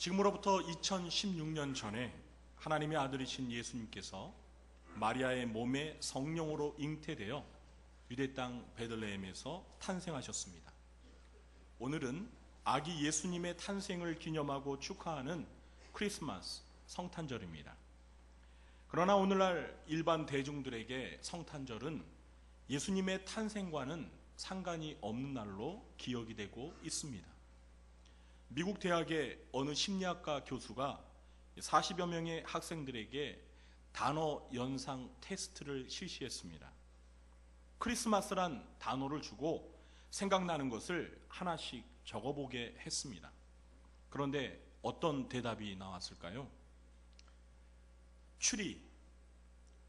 지금으로부터 2016년 전에 하나님의 아들이신 예수님께서 마리아의 몸에 성령으로 잉태되어 유대 땅 베들레헴에서 탄생하셨습니다. 오늘은 아기 예수님의 탄생을 기념하고 축하하는 크리스마스 성탄절입니다. 그러나 오늘날 일반 대중들에게 성탄절은 예수님의 탄생과는 상관이 없는 날로 기억이 되고 있습니다. 미국 대학의 어느 심리학과 교수가 40여 명의 학생들에게 단어 연상 테스트를 실시했습니다. 크리스마스란 단어를 주고 생각나는 것을 하나씩 적어보게 했습니다. 그런데 어떤 대답이 나왔을까요? 추리,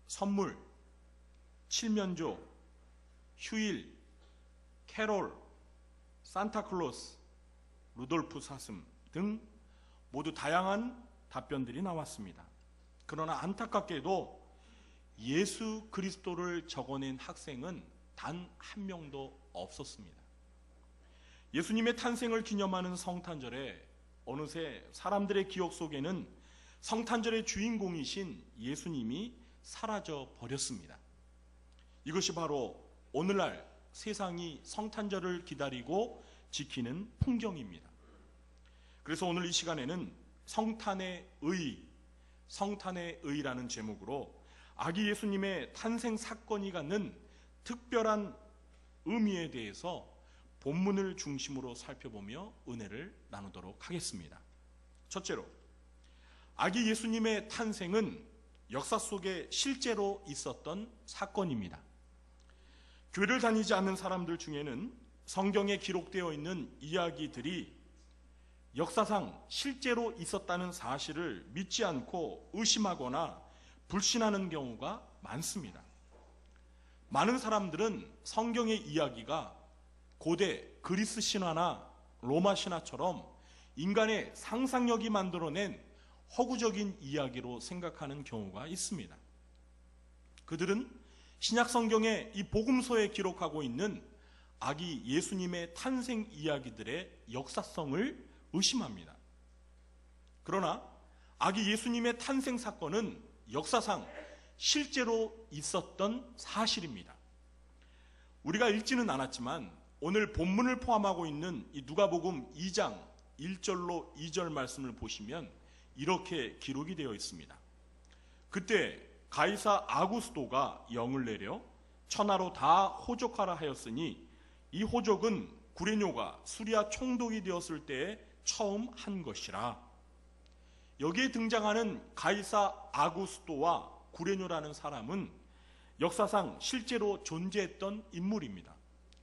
선물, 칠면조, 휴일, 캐롤, 산타클로스, 루돌프 사슴 등 모두 다양한 답변들이 나왔습니다. 그러나 안타깝게도 예수 그리스도를 적어낸 학생은 단 한 명도 없었습니다. 예수님의 탄생을 기념하는 성탄절에 어느새 사람들의 기억 속에는 성탄절의 주인공이신 예수님이 사라져 버렸습니다. 이것이 바로 오늘날 세상이 성탄절을 기다리고 지키는 풍경입니다. 그래서 오늘 이 시간에는 성탄의 의라는 제목으로 아기 예수님의 탄생 사건이 갖는 특별한 의미에 대해서 본문을 중심으로 살펴보며 은혜를 나누도록 하겠습니다. 첫째로, 아기 예수님의 탄생은 역사 속에 실제로 있었던 사건입니다. 교회를 다니지 않는 사람들 중에는 성경에 기록되어 있는 이야기들이 역사상 실제로 있었다는 사실을 믿지 않고 의심하거나 불신하는 경우가 많습니다. 많은 사람들은 성경의 이야기가 고대 그리스 신화나 로마 신화처럼 인간의 상상력이 만들어낸 허구적인 이야기로 생각하는 경우가 있습니다. 그들은 신약 성경의 이 복음서에 기록하고 있는 아기 예수님의 탄생 이야기들의 역사성을 의심합니다. 그러나 아기 예수님의 탄생 사건은 역사상 실제로 있었던 사실입니다. 우리가 읽지는 않았지만 오늘 본문을 포함하고 있는 이 누가복음 2장 1절로 2절 말씀을 보시면 이렇게 기록이 되어 있습니다. 그때 가이사 아구스도가 영을 내려 천하로 다 호족하라 하였으니 이 호족은 구레뇨가 수리아 총독이 되었을 때에 처음 한 것이라. 여기에 등장하는 가이사 아구스도와 구레뇨라는 사람은 역사상 실제로 존재했던 인물입니다.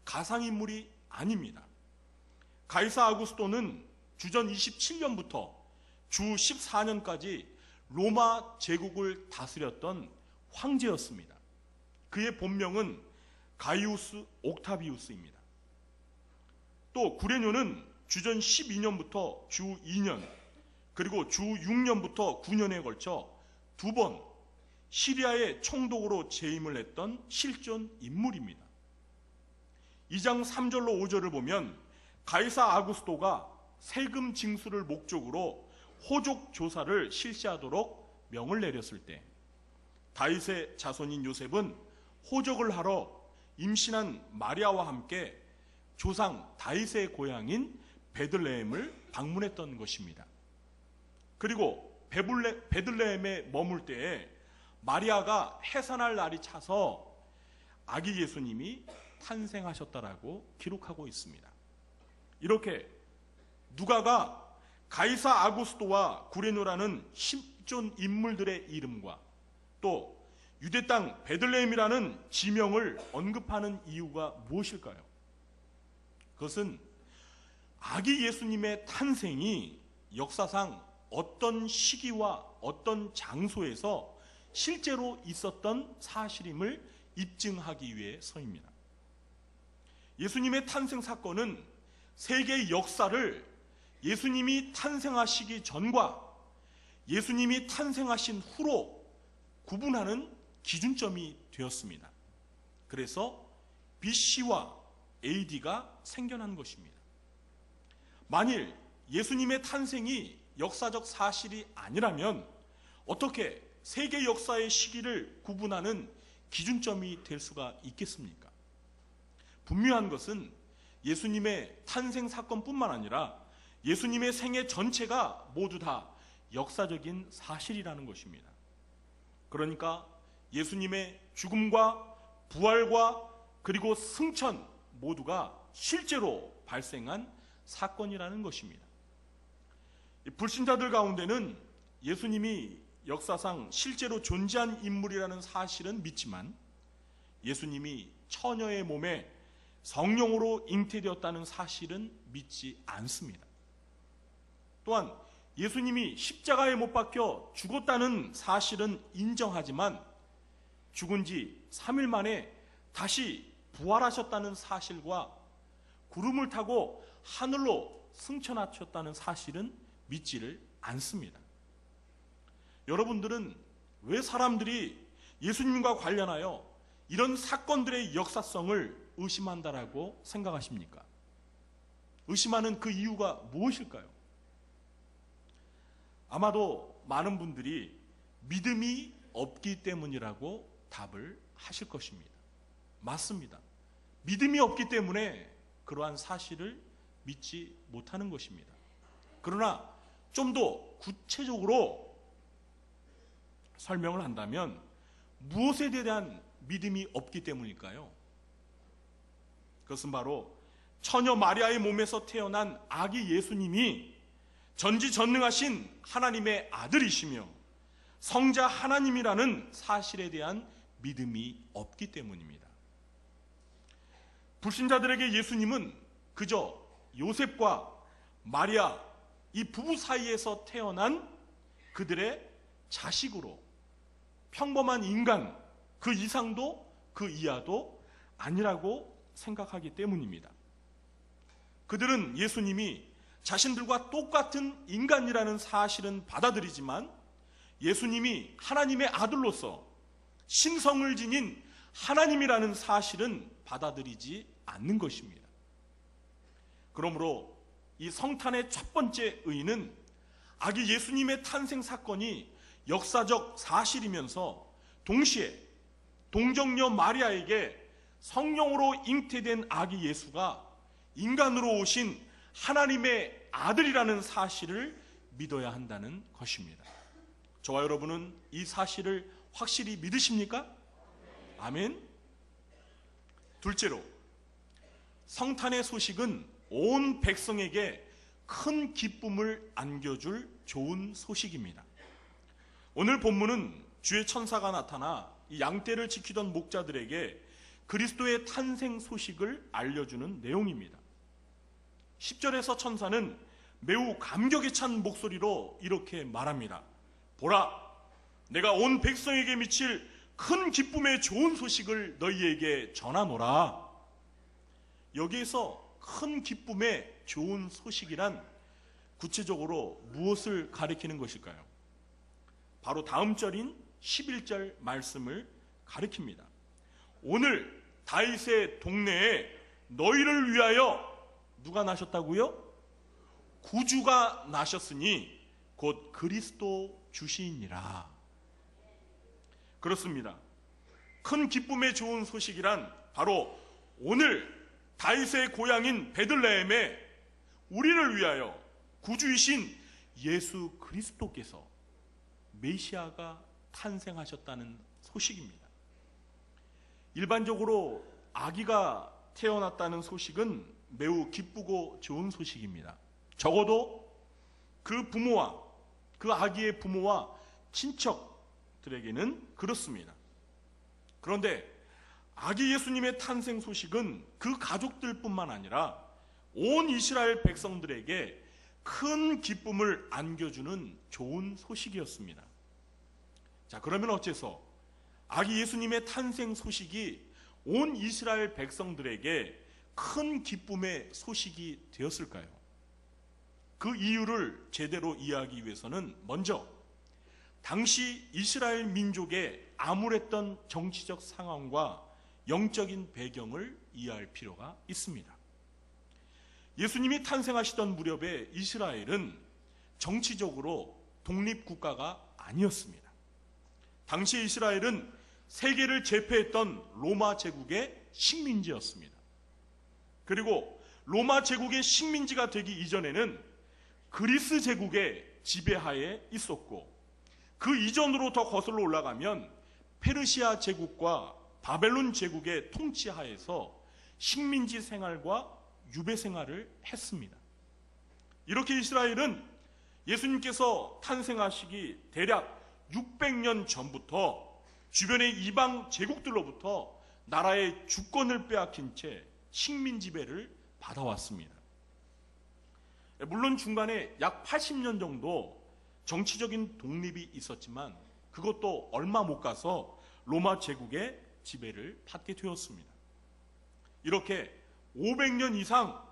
가상인물이 아닙니다. 가이사 아구스도는 주전 27년부터 주 14년까지 로마 제국을 다스렸던 황제였습니다. 그의 본명은 가이우스 옥타비우스입니다. 또 구레뇨는 주전 12년부터 주 2년 그리고 주 6년부터 9년에 걸쳐 두 번 시리아의 총독으로 재임을 했던 실존 인물입니다. 2장 3절로 5절을 보면 가이사 아구스도가 세금 징수를 목적으로 호족 조사를 실시하도록 명을 내렸을 때 다윗의 자손인 요셉은 호족을 하러 임신한 마리아와 함께 조상 다윗의 고향인 베들레헴을 방문했던 것입니다. 그리고 베들레헴에 머물 때에 마리아가 해산할 날이 차서 아기 예수님이 탄생하셨다라고 기록하고 있습니다. 이렇게 누가가 가이사 아구스도와 구레뇨라는 실존 인물들의 이름과 또 유대 땅 베들레헴이라는 지명을 언급하는 이유가 무엇일까요? 그것은 아기 예수님의 탄생이 역사상 어떤 시기와 어떤 장소에서 실제로 있었던 사실임을 입증하기 위해서입니다. 예수님의 탄생 사건은 세계의 역사를 예수님이 탄생하시기 전과 예수님이 탄생하신 후로 구분하는 기준점이 되었습니다. 그래서 BC와 AD가 생겨난 것입니다. 만일 예수님의 탄생이 역사적 사실이 아니라면 어떻게 세계 역사의 시기를 구분하는 기준점이 될 수가 있겠습니까? 분명한 것은 예수님의 탄생 사건뿐만 아니라 예수님의 생애 전체가 모두 다 역사적인 사실이라는 것입니다. 그러니까 예수님의 죽음과 부활과 그리고 승천 모두가 실제로 발생한 사건이라는 것입니다. 불신자들 가운데는 예수님이 역사상 실제로 존재한 인물이라는 사실은 믿지만 예수님이 처녀의 몸에 성령으로 잉태되었다는 사실은 믿지 않습니다. 또한 예수님이 십자가에 못 박혀 죽었다는 사실은 인정하지만 죽은 지 3일 만에 다시 부활하셨다는 사실과 구름을 타고 하늘로 승천하셨다는 사실은 믿지를 않습니다. 여러분들은 왜 사람들이 예수님과 관련하여 이런 사건들의 역사성을 의심한다라고 생각하십니까? 의심하는 그 이유가 무엇일까요? 아마도 많은 분들이 믿음이 없기 때문이라고 답을 하실 것입니다. 맞습니다. 믿음이 없기 때문에 그러한 사실을 믿지 못하는 것입니다. 그러나 좀 더 구체적으로 설명을 한다면 무엇에 대한 믿음이 없기 때문일까요? 그것은 바로 처녀 마리아의 몸에서 태어난 아기 예수님이 전지전능하신 하나님의 아들이시며 성자 하나님이라는 사실에 대한 믿음이 없기 때문입니다. 불신자들에게 예수님은 그저 요셉과 마리아 이 부부 사이에서 태어난 그들의 자식으로 평범한 인간 그 이상도 그 이하도 아니라고 생각하기 때문입니다. 그들은 예수님이 자신들과 똑같은 인간이라는 사실은 받아들이지만 예수님이 하나님의 아들로서 신성을 지닌 하나님이라는 사실은 받아들이지 않는 것입니다. 그러므로 이 성탄의 첫 번째 의의는 아기 예수님의 탄생 사건이 역사적 사실이면서 동시에 동정녀 마리아에게 성령으로 잉태된 아기 예수가 인간으로 오신 하나님의 아들이라는 사실을 믿어야 한다는 것입니다. 저와 여러분은 이 사실을 확실히 믿으십니까? 아멘. 둘째로, 성탄의 소식은 온 백성에게 큰 기쁨을 안겨줄 좋은 소식입니다. 오늘 본문은 주의 천사가 나타나 이 양떼를 지키던 목자들에게 그리스도의 탄생 소식을 알려주는 내용입니다. 10절에서 천사는 매우 감격에 찬 목소리로 이렇게 말합니다. 보라, 내가 온 백성에게 미칠 큰 기쁨의 좋은 소식을 너희에게 전하노라. 여기에서 큰 기쁨의 좋은 소식이란 구체적으로 무엇을 가리키는 것일까요? 바로 다음 절인 11절 말씀을 가리킵니다. 오늘 다윗의 동네에 너희를 위하여 누가 나셨다고요? 구주가 나셨으니 곧 그리스도 주시니라. 그렇습니다. 큰 기쁨의 좋은 소식이란 바로 오늘 다윗의 고향인 베들레헴에 우리를 위하여 구주이신 예수 그리스도께서 메시아가 탄생하셨다는 소식입니다. 일반적으로 아기가 태어났다는 소식은 매우 기쁘고 좋은 소식입니다. 적어도 그 부모와 그 아기의 부모와 친척들에게는 그렇습니다. 그런데 아기 예수님의 탄생 소식은 그 가족들뿐만 아니라 온 이스라엘 백성들에게 큰 기쁨을 안겨주는 좋은 소식이었습니다. 자, 그러면 어째서 아기 예수님의 탄생 소식이 온 이스라엘 백성들에게 큰 기쁨의 소식이 되었을까요? 그 이유를 제대로 이해하기 위해서는 먼저 당시 이스라엘 민족의 암울했던 정치적 상황과 영적인 배경을 이해할 필요가 있습니다. 예수님이 탄생하시던 무렵에 이스라엘은 정치적으로 독립국가가 아니었습니다. 당시 이스라엘은 세계를 제패했던 로마 제국의 식민지였습니다. 그리고 로마 제국의 식민지가 되기 이전에는 그리스 제국의 지배하에 있었고, 그 이전으로 더 거슬러 올라가면 페르시아 제국과 바벨론 제국의 통치하에서 식민지 생활과 유배 생활을 했습니다. 이렇게 이스라엘은 예수님께서 탄생하시기 대략 600년 전부터 주변의 이방 제국들로부터 나라의 주권을 빼앗긴 채 식민 지배를 받아왔습니다. 물론 중간에 약 80년 정도 정치적인 독립이 있었지만 그것도 얼마 못 가서 로마 제국의 지배를 받게 되었습니다. 이렇게 500년 이상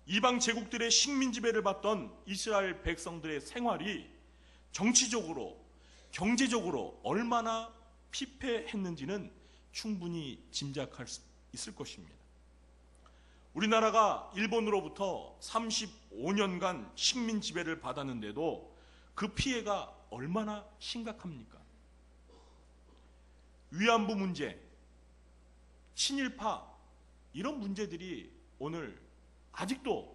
이방 제국들의 식민 지배를 받던 이스라엘 백성들의 생활이 정치적으로, 경제적으로 얼마나 피폐했는지는 충분히 짐작할 수 있을 것입니다. 우리나라가 일본으로부터 35년간 식민 지배를 받았는데도 그 피해가 얼마나 심각합니까? 위안부 문제, 친일파, 이런 문제들이 오늘 아직도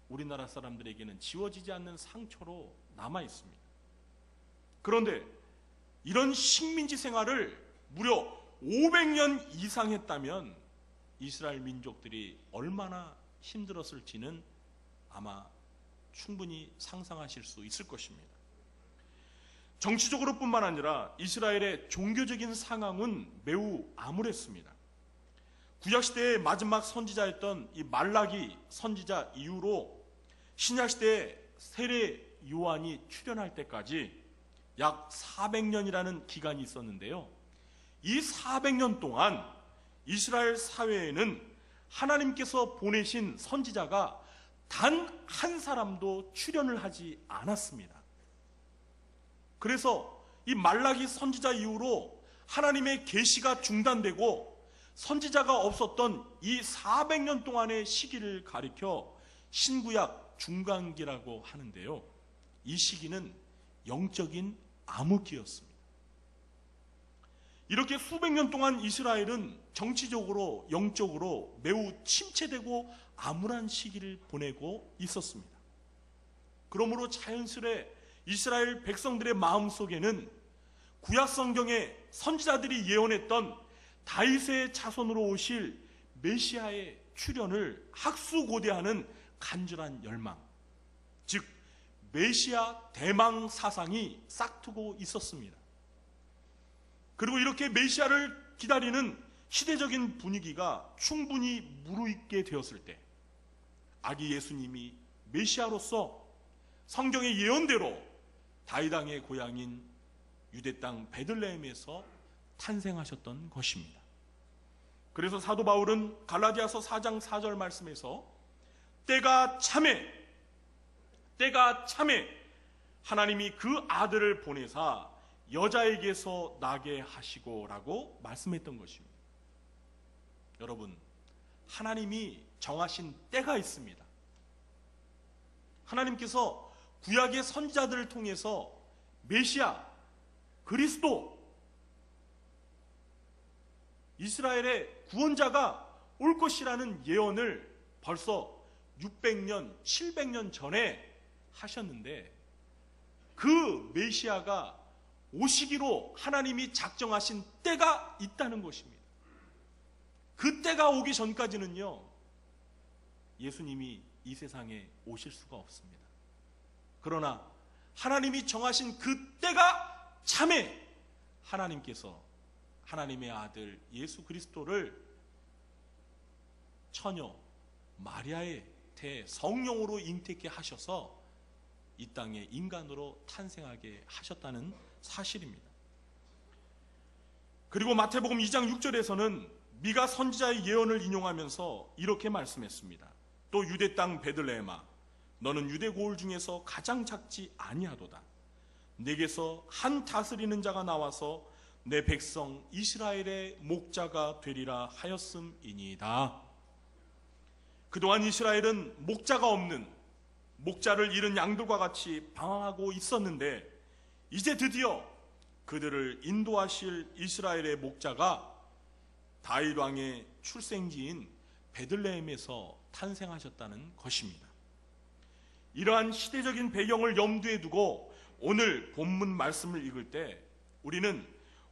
우리나라 사람들에게는 지워지지 않는 상처로 남아 있습니다. 그런데 이런 식민지 생활을 무려 500년 이상 했다면 이스라엘 민족들이 얼마나 힘들었을지는 아마 충분히 상상하실 수 있을 것입니다. 정치적으로 뿐만 아니라 이스라엘의 종교적인 상황은 매우 암울했습니다. 구약시대의 마지막 선지자였던 이 말라기 선지자 이후로 신약시대에 세례 요한이 출현할 때까지 약 400년이라는 기간이 있었는데요. 이 400년 동안 이스라엘 사회에는 하나님께서 보내신 선지자가 단 한 사람도 출현을 하지 않았습니다. 그래서 이 말라기 선지자 이후로 하나님의 계시가 중단되고 선지자가 없었던 이 400년 동안의 시기를 가리켜 신구약 중간기라고 하는데요. 이 시기는 영적인 암흑기였습니다. 이렇게 수백 년 동안 이스라엘은 정치적으로, 영적으로 매우 침체되고 암울한 시기를 보내고 있었습니다. 그러므로 자연스레 이스라엘 백성들의 마음속에는 구약 성경에 선지자들이 예언했던 다윗의 자손으로 오실 메시아의 출현을 학수고대하는 간절한 열망, 즉 메시아 대망 사상이 싹트고 있었습니다. 그리고 이렇게 메시아를 기다리는 시대적인 분위기가 충분히 무르익게 되었을 때 아기 예수님이 메시아로서 성경의 예언대로 다윗 왕의 고향인 유대 땅 베들레헴에서 탄생하셨던 것입니다. 그래서 사도 바울은 갈라디아서 4장 4절 말씀에서 때가 참에 하나님이 그 아들을 보내사 여자에게서 나게 하시고라고 말씀했던 것입니다. 여러분, 하나님이 정하신 때가 있습니다. 하나님께서 구약의 선지자들을 통해서 메시아, 그리스도, 이스라엘의 구원자가 올 것이라는 예언을 벌써 600년, 700년 전에 하셨는데 그 메시아가 오시기로 하나님이 작정하신 때가 있다는 것입니다. 그 때가 오기 전까지는요, 예수님이 이 세상에 오실 수가 없습니다. 그러나 하나님이 정하신 그 때가 참에 하나님께서 하나님의 아들 예수 그리스도를 처녀 마리아의 태 성령으로 잉태케 하셔서 이 땅에 인간으로 탄생하게 하셨다는 사실입니다. 그리고 마태복음 2장 6절에서는 미가 선지자의 예언을 인용하면서 이렇게 말씀했습니다. 또 유대 땅 베들레헴아, 너는 유대 고을 중에서 가장 작지 아니하도다. 내게서 한 다스리는 자가 나와서 내 백성 이스라엘의 목자가 되리라 하였음이니이다. 그동안 이스라엘은 목자가 없는 목자를 잃은 양들과 같이 방황하고 있었는데 이제 드디어 그들을 인도하실 이스라엘의 목자가 다윗 왕의 출생지인 베들레헴에서 탄생하셨다는 것입니다. 이러한 시대적인 배경을 염두에 두고 오늘 본문 말씀을 읽을 때 우리는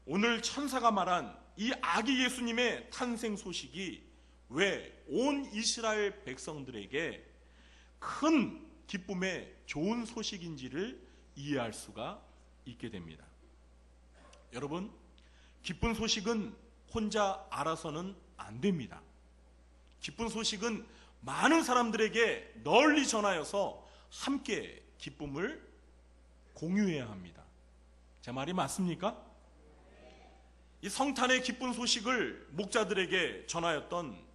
오늘 천사가 말한 이 아기 예수님의 탄생 소식이 왜 온 이스라엘 백성들에게 큰 기쁨의 좋은 소식인지를 이해할 수가 있게 됩니다. 여러분, 기쁜 소식은 혼자 알아서는 안 됩니다. 기쁜 소식은 많은 사람들에게 널리 전하여서 함께 기쁨을 공유해야 합니다. 제 말이 맞습니까? 이 성탄의 기쁜 소식을 목자들에게 전하였던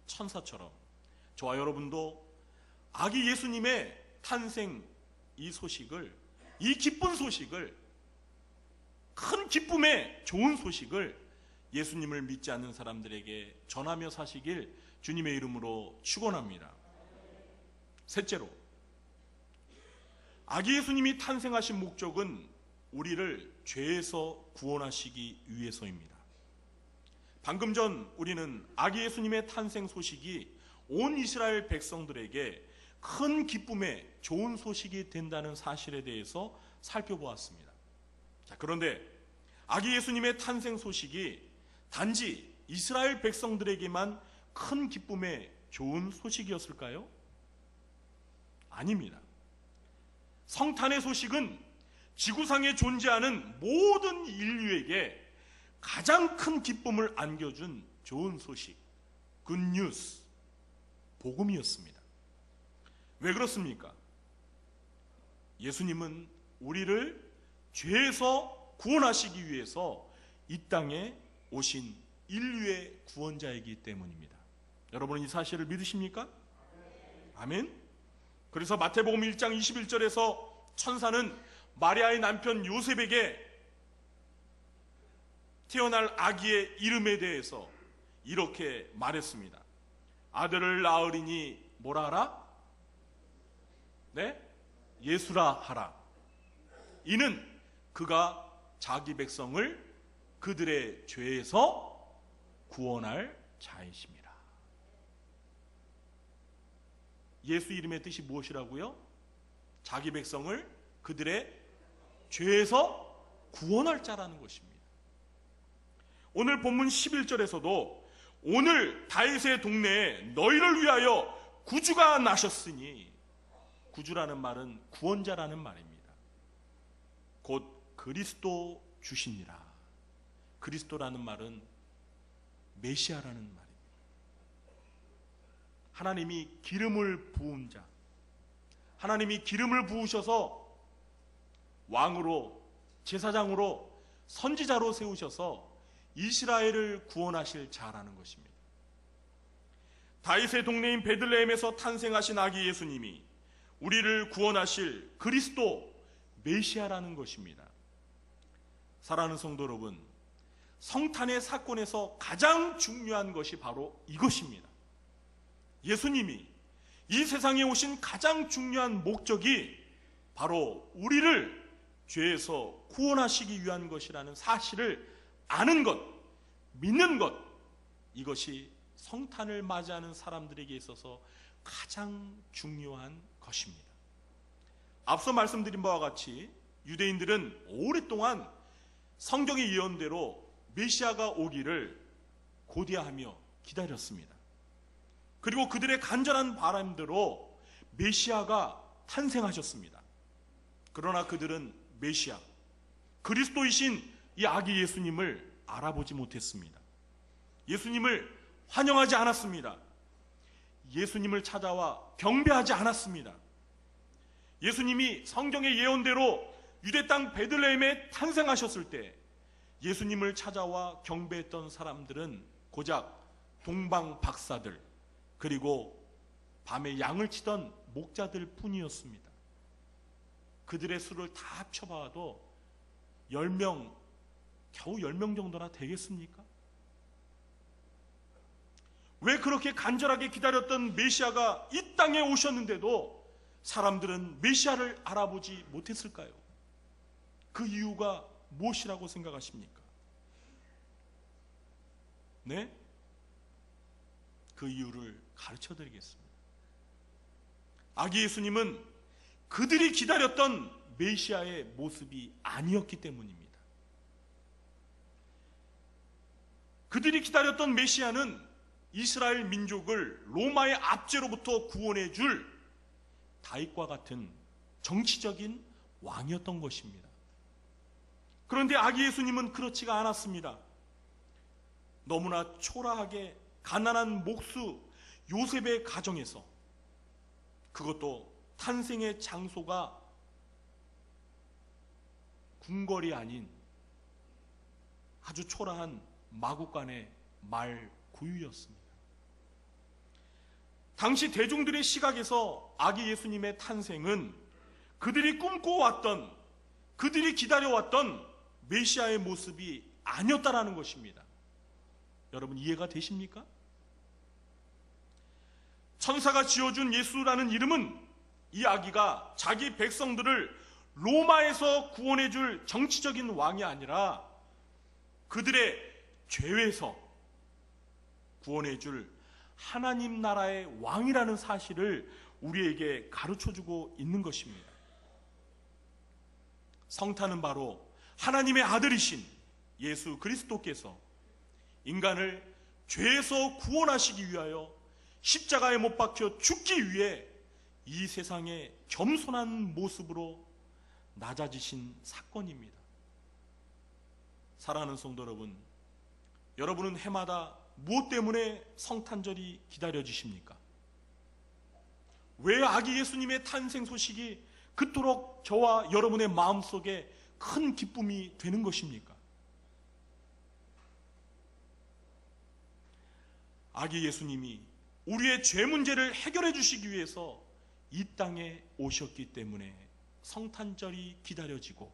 천사처럼 저와 여러분도 아기 예수님의 탄생 이 소식을, 이 기쁜 소식을, 큰 기쁨의 좋은 소식을 예수님을 믿지 않는 사람들에게 전하며 사시길 주님의 이름으로 축원합니다. 셋째로, 아기 예수님이 탄생하신 목적은 우리를 죄에서 구원하시기 위해서입니다. 방금 전 우리는 아기 예수님의 탄생 소식이 온 이스라엘 백성들에게 큰 기쁨의 좋은 소식이 된다는 사실에 대해서 살펴보았습니다. 자, 그런데 아기 예수님의 탄생 소식이 단지 이스라엘 백성들에게만 큰 기쁨의 좋은 소식이었을까요? 아닙니다. 성탄의 소식은 지구상에 존재하는 모든 인류에게 가장 큰 기쁨을 안겨준 좋은 소식, 굿뉴스, 복음이었습니다. 왜 그렇습니까? 예수님은 우리를 죄에서 구원하시기 위해서 이 땅에 오신 인류의 구원자이기 때문입니다. 여러분은 이 사실을 믿으십니까? 아멘. 그래서 마태복음 1장 21절에서 천사는 마리아의 남편 요셉에게 태어날 아기의 이름에 대해서 이렇게 말했습니다. 아들을 낳으리니 뭐라 하라? 네? 예수라 하라. 이는 그가 자기 백성을 그들의 죄에서 구원할 자이십니다. 예수 이름의 뜻이 무엇이라고요? 자기 백성을 그들의 죄에서 구원할 자라는 것입니다. 오늘 본문 11절에서도 오늘 다윗의 동네에 너희를 위하여 구주가 나셨으니, 구주라는 말은 구원자라는 말입니다. 곧 그리스도 주시니라. 그리스도라는 말은 메시아라는 말입니다. 하나님이 기름을 부은 자, 하나님이 기름을 부으셔서 왕으로, 제사장으로, 선지자로 세우셔서 이스라엘을 구원하실 자라는 것입니다. 다윗의 동네인 베들레헴에서 탄생하신 아기 예수님이 우리를 구원하실 그리스도 메시아라는 것입니다. 사랑하는 성도 여러분, 성탄의 사건에서 가장 중요한 것이 바로 이것입니다. 예수님이 이 세상에 오신 가장 중요한 목적이 바로 우리를 죄에서 구원하시기 위한 것이라는 사실을 아는 것, 믿는 것, 이것이 성탄을 맞이하는 사람들에게 있어서 가장 중요한 것입니다. 앞서 말씀드린 바와 같이 유대인들은 오랫동안 성경의 예언대로 메시아가 오기를 고대하며 기다렸습니다. 그리고 그들의 간절한 바람대로 메시아가 탄생하셨습니다. 그러나 그들은 메시아, 그리스도이신 이 아기 예수님을 알아보지 못했습니다. 예수님을 환영하지 않았습니다. 예수님을 찾아와 경배하지 않았습니다. 예수님이 성경의 예언대로 유대 땅 베들레헴에 탄생하셨을 때 예수님을 찾아와 경배했던 사람들은 고작 동방 박사들, 그리고 밤에 양을 치던 목자들 뿐이었습니다. 그들의 수를 다 합쳐봐도 10명, 겨우 10명 정도나 되겠습니까? 왜 그렇게 간절하게 기다렸던 메시아가 이 땅에 오셨는데도 사람들은 메시아를 알아보지 못했을까요? 그 이유가 무엇이라고 생각하십니까? 네? 그 이유를 가르쳐 드리겠습니다. 아기 예수님은 그들이 기다렸던 메시아의 모습이 아니었기 때문입니다. 그들이 기다렸던 메시아는 이스라엘 민족을 로마의 압제로부터 구원해 줄 다윗과 같은 정치적인 왕이었던 것입니다. 그런데 아기 예수님은 그렇지가 않았습니다. 너무나 초라하게 가난한 목수 요셉의 가정에서, 그것도 탄생의 장소가 궁궐이 아닌 아주 초라한 마구간의 말 구유였습니다. 당시 대중들의 시각에서 아기 예수님의 탄생은 그들이 꿈꿔왔던, 그들이 기다려왔던 메시아의 모습이 아니었다라는 것입니다. 여러분 이해가 되십니까? 천사가 지어준 예수라는 이름은 이 아기가 자기 백성들을 로마에서 구원해줄 정치적인 왕이 아니라 그들의 죄에서 구원해줄 하나님 나라의 왕이라는 사실을 우리에게 가르쳐주고 있는 것입니다. 성탄은 바로 하나님의 아들이신 예수 그리스도께서 인간을 죄에서 구원하시기 위하여 십자가에 못 박혀 죽기 위해 이 세상에 겸손한 모습으로 낮아지신 사건입니다. 사랑하는 성도 여러분, 여러분은 해마다 무엇 때문에 성탄절이 기다려지십니까? 왜 아기 예수님의 탄생 소식이 그토록 저와 여러분의 마음속에 큰 기쁨이 되는 것입니까? 아기 예수님이 우리의 죄 문제를 해결해 주시기 위해서 이 땅에 오셨기 때문에 성탄절이 기다려지고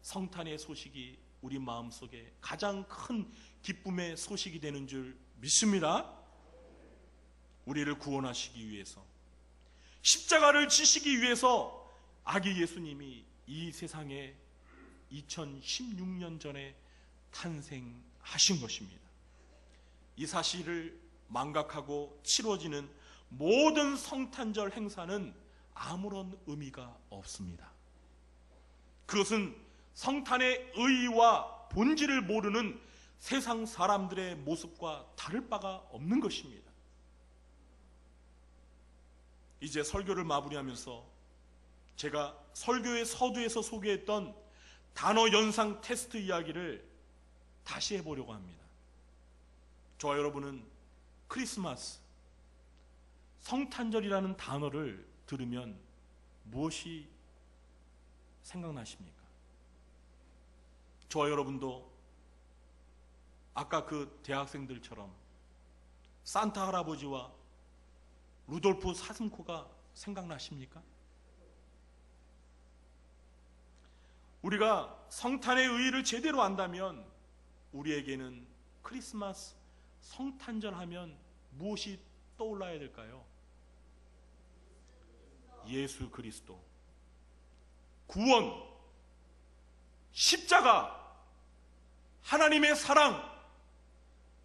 성탄의 소식이 우리 마음속에 가장 큰 기쁨의 소식이 되는 줄 믿습니다. 우리를 구원하시기 위해서, 십자가를 지시기 위해서 아기 예수님이 이 세상에 2016년 전에 탄생하신 것입니다. 이 사실을 망각하고 치러지는 모든 성탄절 행사는 아무런 의미가 없습니다. 그것은 성탄의 의의와 본질을 모르는 세상 사람들의 모습과 다를 바가 없는 것입니다. 이제 설교를 마무리하면서 제가 설교의 서두에서 소개했던 단어 연상 테스트 이야기를 다시 해보려고 합니다. 저와 여러분은 크리스마스, 성탄절이라는 단어를 들으면 무엇이 생각나십니까? 저와 여러분도 아까 그 대학생들처럼 산타 할아버지와 루돌프 사슴코가 생각나십니까? 우리가 성탄의 의의를 제대로 안다면 우리에게는 크리스마스, 성탄절 하면 무엇이 떠올라야 될까요? 예수 그리스도, 구원, 십자가, 하나님의 사랑,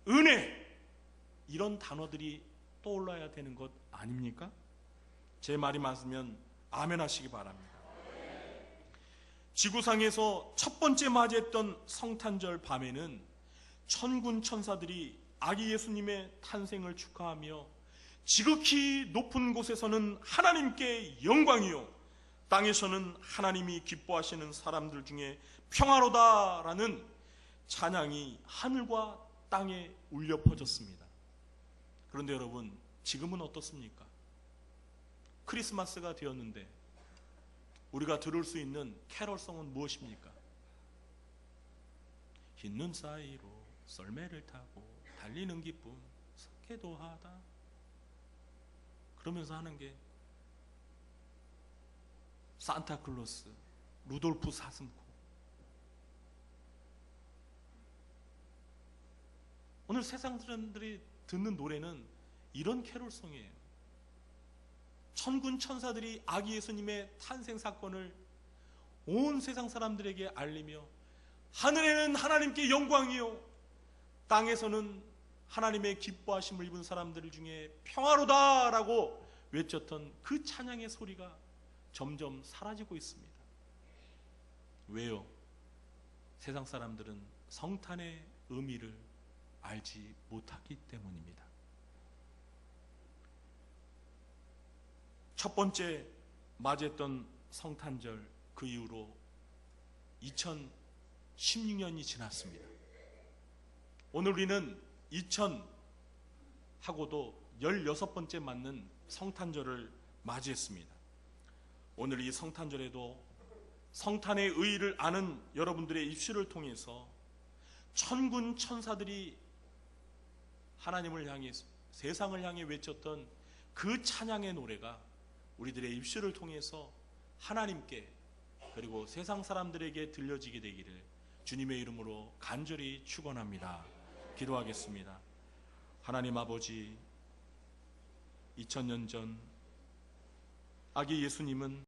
은혜, 이런 단어들이 떠올라야 되는 것 아닙니까? 제 말이 맞으면 아멘 하시기 바랍니다. 지구상에서 첫 번째 맞이했던 성탄절 밤에는 천군 천사들이 아기 예수님의 탄생을 축하하며 지극히 높은 곳에서는 하나님께 영광이요, 땅에서는 하나님이 기뻐하시는 사람들 중에 평화로다라는 찬양이 하늘과 땅에 울려 퍼졌습니다. 그런데 여러분, 지금은 어떻습니까? 크리스마스가 되었는데 우리가 들을 수 있는 캐럴송은 무엇입니까? 흰 눈 사이로 썰매를 타고 달리는 기쁨 섞게도 하다, 그러면서 하는 게 산타클로스, 루돌프 사슴코. 오늘 세상 사람들이 듣는 노래는 이런 캐롤송이에요. 천군 천사들이 아기 예수님의 탄생 사건을 온 세상 사람들에게 알리며 하늘에는 하나님께 영광이요 땅에서는 하나님의 기뻐하심을 입은 사람들 중에 평화로다라고 외쳤던 그 찬양의 소리가 점점 사라지고 있습니다. 왜요? 세상 사람들은 성탄의 의미를 알지 못하기 때문입니다. 첫 번째 맞이했던 성탄절, 그 이후로 2016년이 지났습니다. 오늘 우리는 2000하고도 16번째 맞는 성탄절을 맞이했습니다. 오늘 이 성탄절에도 성탄의 의의를 아는 여러분들의 입술을 통해서 천군 천사들이 하나님을 향해, 세상을 향해 외쳤던 그 찬양의 노래가 우리들의 입술을 통해서 하나님께 그리고 세상 사람들에게 들려지게 되기를 주님의 이름으로 간절히 축원합니다. 기도하겠습니다. 하나님 아버지, 2000년 전 아기 예수님은